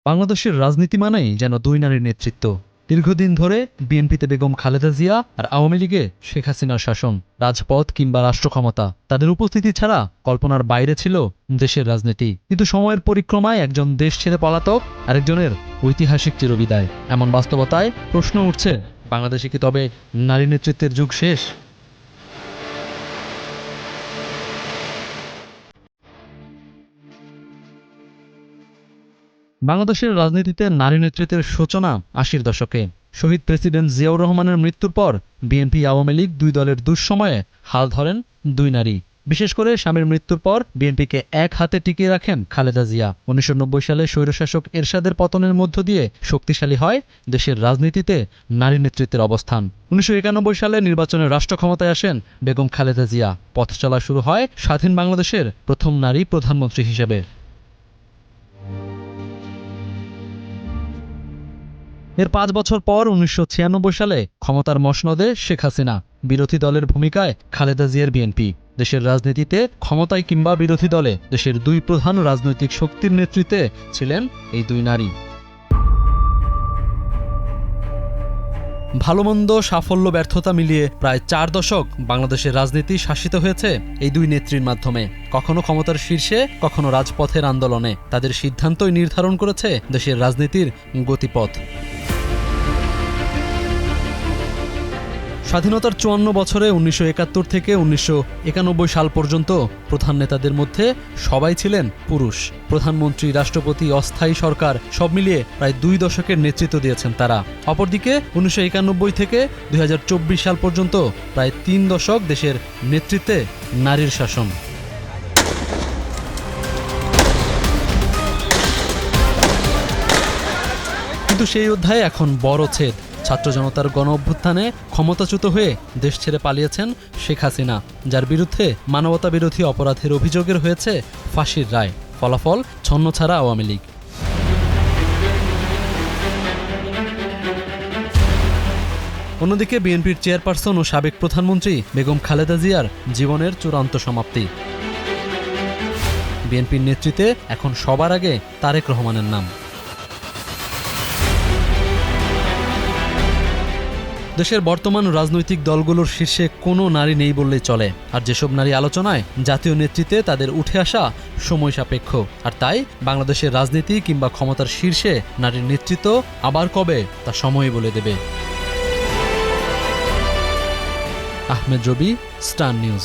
বাংলাদেশের রাজনীতি মানেই যেন দুই নারীর নেতৃত্ব। দীর্ঘদিন ধরে বিএনপিতে বেগম খালেদা জিয়া আর আওয়ামী লীগে শেখ হাসিনার শাসন, রাজপথ কিংবা রাষ্ট্র ক্ষমতা তাদের উপস্থিতি ছাড়া কল্পনার বাইরে ছিল দেশের রাজনীতি। কিন্তু সময়ের পরিক্রমায় একজন দেশ ছেড়ে পলাতক, আরেকজনের ঐতিহাসিক চিরবিদায়। এমন বাস্তবতায় প্রশ্ন উঠছে, বাংলাদেশে কি তবে নারী নেতৃত্বের যুগ শেষ? বাংলাদেশের রাজনীতিতে নারী নেতৃত্বের সূচনা ৮০-র দশকে। শহীদ প্রেসিডেন্ট জিয়াউর রহমানের মৃত্যুর পর বিএনপি আওয়ামী লীগ দুই দলের দুঃসময়ে হাল ধরেন দুই নারী। বিশেষ করে স্বামীর মৃত্যুর পর বিএনপিকে এক হাতে টিকিয়ে রাখেন খালেদা জিয়া। ১৯৯০ সালে স্বৈরশাসক এরশাদের পতনের মধ্য দিয়ে শক্তিশালী হয় দেশের রাজনীতিতে নারী নেতৃত্বের অবস্থান। ১৯৯১ সালে নির্বাচনে রাষ্ট্র ক্ষমতায় আসেন বেগম খালেদা জিয়া। পথ চলা শুরু হয় স্বাধীন বাংলাদেশের প্রথম নারী প্রধানমন্ত্রী হিসেবে। এর ৫ বছর পর ১৯৯৬ সালে ক্ষমতার মসনদে শেখ হাসিনা, বিরোধী দলের ভূমিকায় খালেদা জিয়ার বিএনপি। দেশের রাজনীতিতে ক্ষমতায় কিংবা বিরোধী দলে দেশের দুই প্রধান রাজনৈতিক শক্তির নেতৃত্বে ছিলেন এই দুই নারী। ভালোমন্দ, সাফল্য, ব্যর্থতা মিলিয়ে প্রায় ৪ দশক বাংলাদেশের রাজনীতি শাসিত হয়েছে এই দুই নেত্রীর মাধ্যমে। কখনো ক্ষমতার শীর্ষে, কখনো রাজপথের আন্দোলনে। তাদের সিদ্ধান্তই নির্ধারণ করেছে দেশের রাজনীতির গতিপথ। স্বাধীনতার ৫৪ বছরে ১৯৭১ থেকে ১৯৯১ সাল পর্যন্ত প্রধান নেতাদের মধ্যে সবাই ছিলেন পুরুষ। প্রধানমন্ত্রী, রাষ্ট্রপতি, অস্থায়ী সরকার সব মিলিয়ে প্রায় ২ দশকের নেতৃত্ব দিয়েছেন তারা। অপরদিকে ১৯৯১ থেকে ২০২৪ সাল পর্যন্ত প্রায় ৩ দশক দেশের নেতৃত্বে নারীর শাসন। কিন্তু সেই অধ্যায়ে এখন বড় ছেদ। ছাত্র জনতার গণ অভ্যুত্থানে ক্ষমতাচ্যুত হয়ে দেশ ছেড়ে পালিয়েছেন শেখ হাসিনা, যার বিরুদ্ধে মানবতা বিরোধী অপরাধের অভিযোগের হয়েছে ফাঁসির রায়। ফলাফল ছন্নছাড়া আওয়ামী লীগ। অন্যদিকে বিএনপির চেয়ারপারসন ও সাবেক প্রধানমন্ত্রী বেগম খালেদা জিয়ার জীবনের চূড়ান্ত সমাপ্তি। বিএনপির নেতৃত্বে এখন সবার আগে তারেক রহমানের নাম। দেশের বর্তমান রাজনৈতিক দলগুলোর শীর্ষে কোনো নারী নেই বললেই চলে। আর যেসব নারী আলোচনায়, জাতীয় নেতৃত্বে তাদের উঠে আসা সময় সাপেক্ষ। আর তাই বাংলাদেশের রাজনীতি কিংবা ক্ষমতার শীর্ষে নারীর নেতৃত্ব আবার কবে, তা সময়ই বলে দেবে। আহমেদ রবি, স্টার নিউজ।